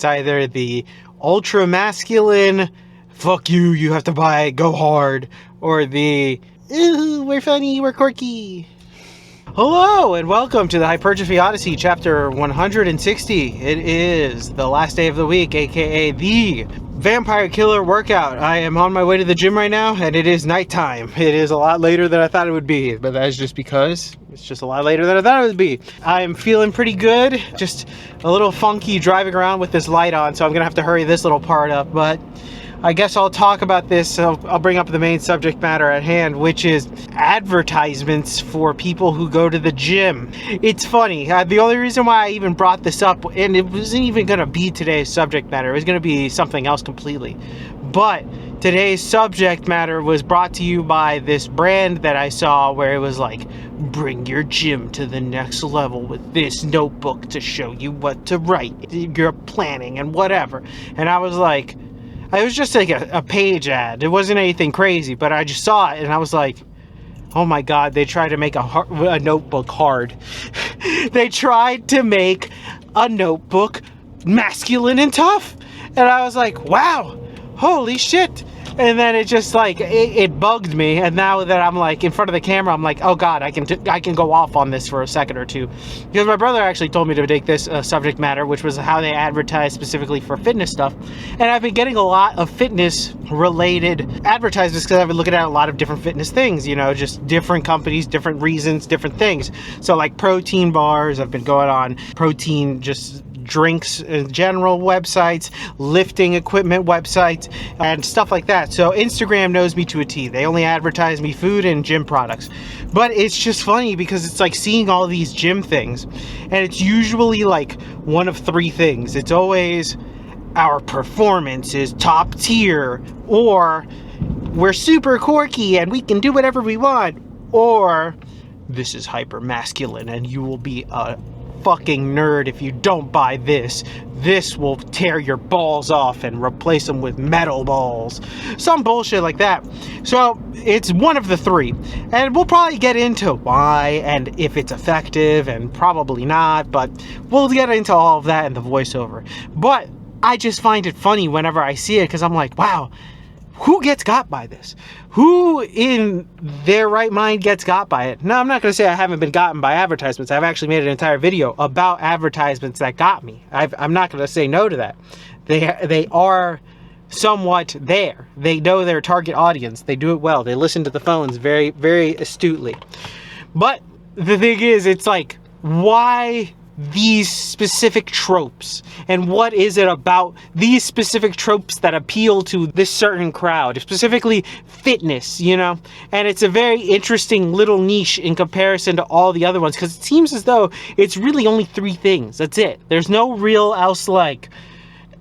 It's either the ultra masculine, fuck you, you have to buy it, go hard, or the, ooh, we're funny, we're quirky. Hello and welcome to the Hypertrophy Odyssey chapter 160. It is the last day of the week, aka the Vampire Killer workout. I am on my way to the gym right now and it is nighttime. It is a lot later than I thought it would be, but that is just because it's just a lot later than I thought it would be. I am feeling pretty good, just a little funky driving around with this light on, so I'm gonna have to hurry this little part up, but I guess I'll talk about this. I'll bring up the main subject matter at hand, which is advertisements for people who go to the gym. It's funny. The only reason why I even brought this up, and it wasn't even going to be today's subject matter, it was going to be something else completely. But today's subject matter was brought to you by this brand that I saw where it was like, bring your gym to the next level with this notebook to show you what to write, your planning and whatever. And I was like, it was just like a page ad. It wasn't anything crazy, but I just saw it and I was like, oh my God, they tried to make a notebook hard. They tried to make a notebook masculine and tough. And I was like, wow, holy shit. And then it just like, it bugged me. And now that I'm like in front of the camera, I'm like, oh God, I can go off on this for a second or two. Because my brother actually told me to take this subject matter, which was how they advertise specifically for fitness stuff. And I've been getting a lot of fitness related advertisements because I've been looking at a lot of different fitness things, you know, just different companies, different reasons, different things. So like protein bars, I've been going on protein, just drinks in general websites, lifting equipment websites, and stuff like that. So Instagram knows me to a T. They only advertise me food and gym products. But it's just funny because it's like seeing all these gym things, and it's usually like one of three things. It's always our performance is top tier, or we're super quirky and we can do whatever we want, or this is hyper masculine and you will be a fucking nerd if you don't buy this. This will tear your balls off and replace them with metal balls. Some bullshit like that. So it's one of the three. And we'll probably get into why and if it's effective, and probably not, but we'll get into all of that in the voiceover. But I just find it funny whenever I see it because I'm like, wow, who gets got by this? Who in their right mind gets got by it? Now, I'm not going to say I haven't been gotten by advertisements. I've actually made an entire video about advertisements that got me. I'm not going to say no to that. They are somewhat there. They know their target audience. They do it well. They listen to the phones very, very astutely. But the thing is, it's like, why these specific tropes, and what is it about these specific tropes that appeal to this certain crowd, specifically fitness, you know? And it's a very interesting little niche in comparison to all the other ones, because it seems as though it's really only three things. That's it. There's no real else like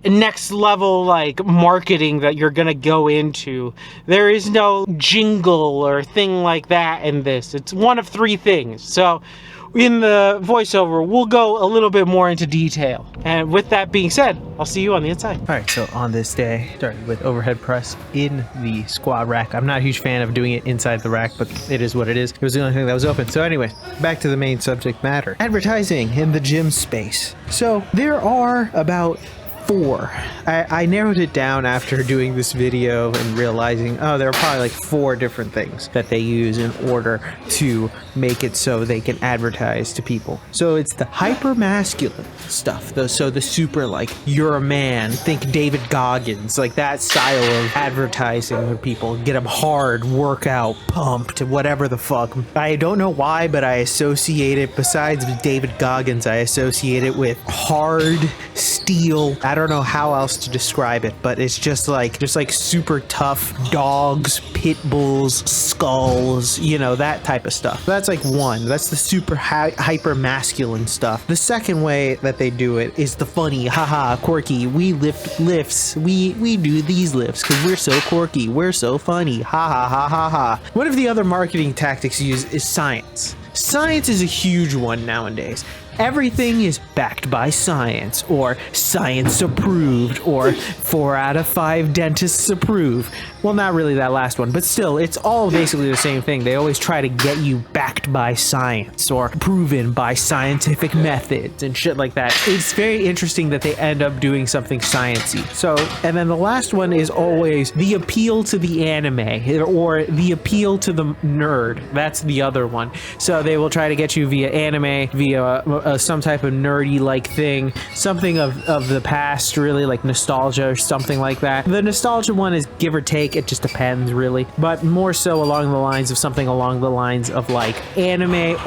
next level like marketing that you're gonna go into. There is no jingle or thing like that in this. It's one of three things. So in the voiceover, we'll go a little bit more into detail. And with that being said, I'll see you on the inside. All right, so on this day, started with overhead press in the squat rack. I'm not a huge fan of doing it inside the rack, but it is what it is. It was the only thing that was open. So anyway, back to the main subject matter. Advertising in the gym space. So there are about four. I narrowed it down after doing this video and realizing, oh, there are probably like four different things that they use in order to make it so they can advertise to people. So it's the hyper masculine stuff, so the super like, you're a man, think David Goggins, like that style of advertising with people, get them hard, workout, pumped, whatever the fuck. I don't know why, but I associate it, besides David Goggins, I associate it with hard steel. I don't know how else to describe it, but it's just like super tough dogs, pit bulls, skulls, you know, that type of stuff. That's like one. That's the super hyper masculine stuff. The second way that they do it is the funny, haha, quirky. We lift lifts. We do these lifts because we're so quirky. We're so funny. Ha ha ha ha ha. One of the other marketing tactics used is science. Science is a huge one nowadays. everything is backed by science, or science approved, or 4 out of 5 dentists approve. Well, not really that last one, but still, it's all basically the same thing. They always try to get you backed by science or proven by scientific methods and shit like that. It's very interesting that they end up doing something sciencey. So, and then the last one is always the appeal to the anime or the appeal to the nerd. That's the other one. So they will try to get you via anime, via some type of nerdy like thing, something of the past, really, like nostalgia or something like that. The nostalgia one is give or take. It just depends, really, but more so along the lines of something along the lines of like anime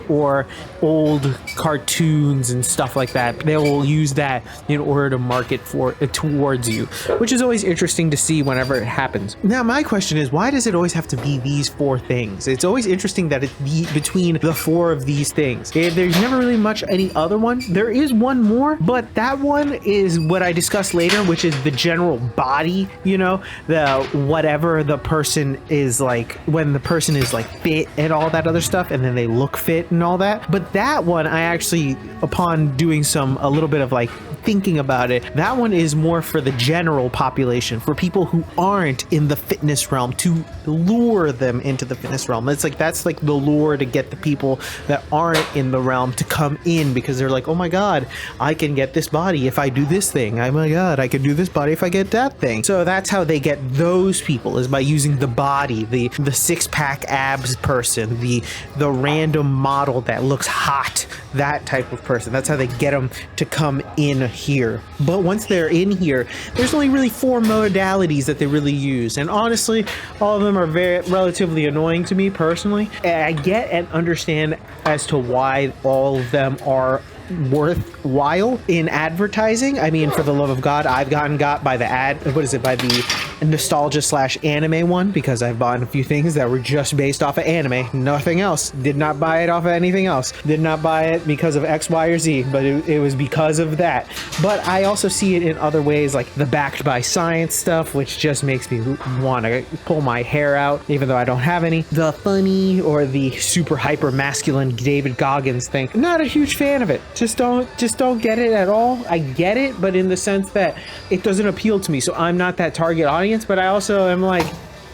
or old cartoons and stuff like that. They will use that in order to market for towards you, which is always interesting to see whenever it happens. Now, my question is, why does it always have to be these 4 things? It's always interesting that it's between the 4 of these things. There's never really much any other one. There is one more, but that one is what I discussed later, which is the general body, you know, the whatever the person is like, when the person is like fit and all that other stuff, and then they look fit and all that. But that one, I actually, upon doing a little bit of like thinking about it, that one is more for the general population, for people who aren't in the fitness realm, to lure them into the fitness realm. It's like, that's like the lure to get the people that aren't in the realm to come in, because they're like, oh my god, I can get this body if I do this thing. Oh my god, I can do this body if I get that thing. So that's how they get those people, is by using the body, the 6-pack abs person, the random model that looks hot, that type of person. That's how they get them to come in here. But once they're in here, there's only really 4 modalities that they really use, and honestly, all of them are relatively annoying to me personally. I get and understand as to why all of them are worthwhile in advertising. I mean, for the love of God, I've gotten got by by the nostalgia / anime one, because I've bought a few things that were just based off of anime, nothing else. Did not buy it off of anything else. Did not buy it because of X, Y, or Z, but it was because of that. But I also see it in other ways, like the backed by science stuff, which just makes me want to pull my hair out, even though I don't have any. The funny or the super hyper masculine David Goggins thing, not a huge fan of it. Just don't get it at all. I get it, but in the sense that it doesn't appeal to me, so I'm not that target audience. But I also am like,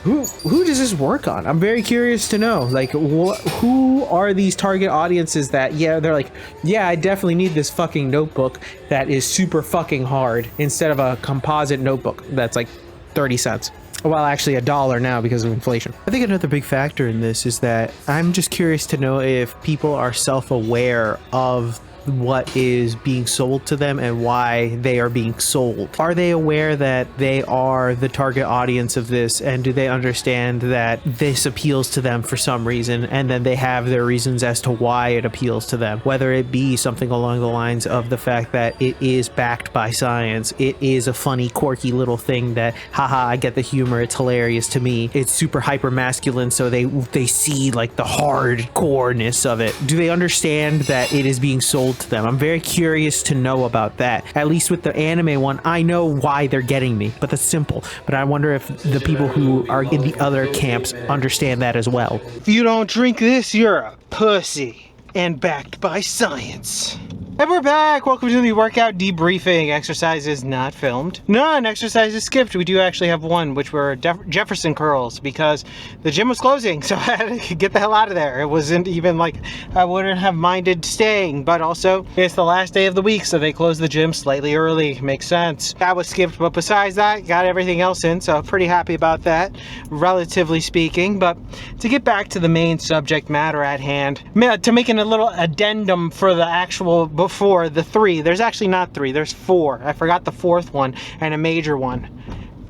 who does this work on? I'm very curious to know, like, who are these target audiences that, yeah, they're like, yeah, I definitely need this fucking notebook that is super fucking hard, instead of a composite notebook that's like 30 cents. Well, actually $1 now because of inflation. I think another big factor in this is that I'm just curious to know if people are self-aware of what is being sold to them and why they are being sold. Are they aware that they are the target audience of this, and do they understand that this appeals to them for some reason, and then they have their reasons as to why it appeals to them, whether it be something along the lines of the fact that it is backed by science, it is a funny quirky little thing that, haha, I get the humor, it's hilarious to me, it's super hyper masculine, so they see like the hardcoreness of it. Do they understand that it is being sold to them? I'm very curious to know about that. At least with the anime one, I know why they're getting me, but that's simple. But I wonder if the people who are in the other camps understand that as well. If you don't drink this, you're a pussy. And backed by science. And we're back. Welcome to the workout debriefing. Exercises not filmed. None exercises skipped. We do actually have one, which were Jefferson curls, because the gym was closing, so I had to get the hell out of there. It wasn't even like I wouldn't have minded staying, but also it's the last day of the week, so they closed the gym slightly early. Makes sense. That was skipped, but besides that, got everything else in, so pretty happy about that, relatively speaking. But to get back to the main subject matter at hand, to make a little addendum for the actual before the 3, there's actually not 3, there's 4. I forgot the 4th one, and a major one.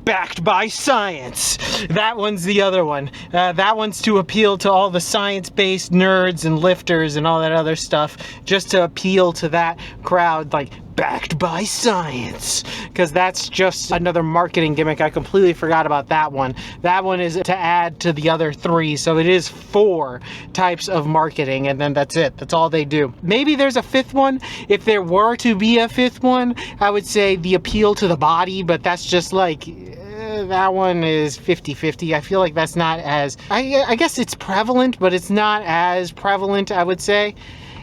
Backed by science. That one's the other one. That one's to appeal to all the science-based nerds and lifters and all that other stuff, just to appeal to that crowd, like, backed by science, because that's just another marketing gimmick. I completely forgot about that one. That one is to add to the other 3, so it is 4 types of marketing, and then that's it. That's all they do. Maybe there's a 5th one. If there were to be a 5th one, I would say the appeal to the body, but that's just like, that one is 50-50. I feel like that's not as, I guess it's prevalent, but it's not as prevalent, I would say.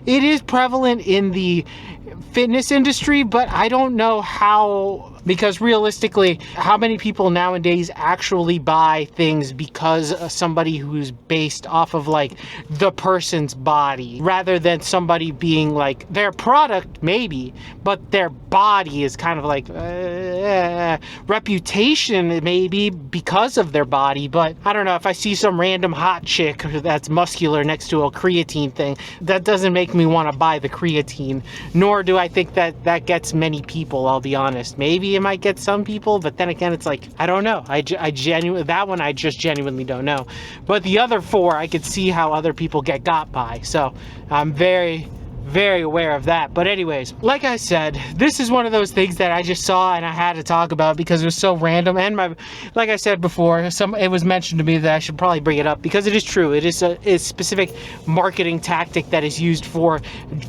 it is prevalent in the fitness industry, but I don't know how, because realistically, how many people nowadays actually buy things because of somebody who's based off of like the person's body rather than somebody being like their product, maybe, but their body is kind of like reputation, maybe because of their body. But I don't know, if I see some random hot chick that's muscular next to a creatine thing, that doesn't make me want to buy the creatine, nor do I think that that gets many people, I'll be honest. Maybe it might get some people, but then again, it's like, I don't know. I genuinely, that one I just genuinely don't know. But the other four, I could see how other people get got by. So I'm very aware of that. But anyways, like I said, this is one of those things that I just saw and I had to talk about because it was so random. And like I said before, it was mentioned to me that I should probably bring it up because it is true. It is a specific marketing tactic that is used for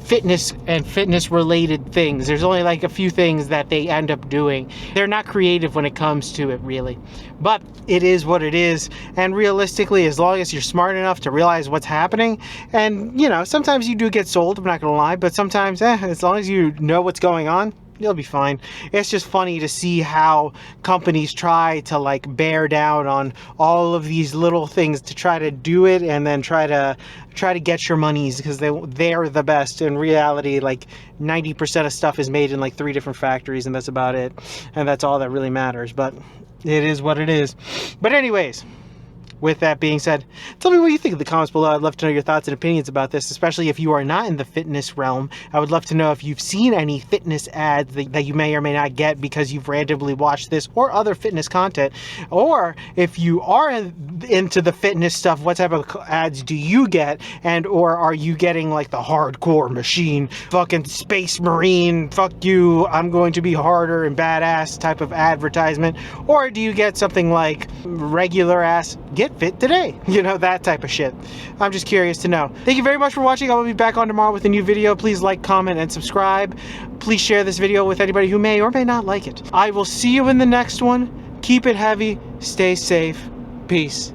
fitness and fitness related things. There's only like a few things that they end up doing. They're not creative when it comes to it, really. But it is what it is. And realistically, as long as you're smart enough to realize what's happening, and you know, sometimes you do get sold, I'm not gonna lie, but sometimes, as long as you know what's going on, you'll be fine. It's just funny to see how companies try to like bear down on all of these little things to try to do it and then try to get your monies because they're the best. In reality, like 90% of stuff is made in like 3 different factories, and that's about it. And that's all that really matters. But it is what it is. But anyways, with that being said, tell me what you think in the comments below. I'd love to know your thoughts and opinions about this, especially if you are not in the fitness realm. I would love to know if you've seen any fitness ads that you may or may not get because you've randomly watched this or other fitness content. Or if you are into the fitness stuff, what type of ads do you get? And or are you getting like the hardcore machine, fucking space marine, fuck you, I'm going to be harder and badass type of advertisement? Or do you get something like regular ass, get fit today, you know, that type of shit? I'm just curious to know. Thank you very much for watching. I will be back on tomorrow with a new video. Please like, comment, and subscribe. Please share this video with anybody who may or may not like it. I will see you in the next one. Keep it heavy, stay safe, peace.